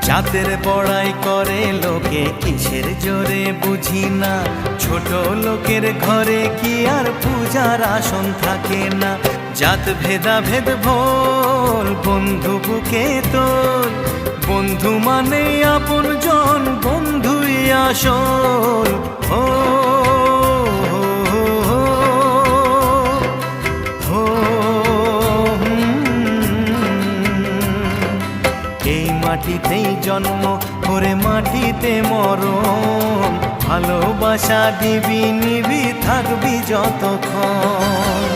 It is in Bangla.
জাতের বড়াই করে লোকে কিসের জোরে বুঝি না, ছোট লোকের ঘরে কি আর পূজার আসন থাকে না। জাত ভেদাভেদ ভোল বন্ধু বুকে তোল, বন্ধু মানে আপন জন, বন্ধুই আসল। ও এই মাটিতেই জন্ম করে মাটিতে মরণ, ভালোবাসা দিবি নিবি থাকবি যতক্ষণ।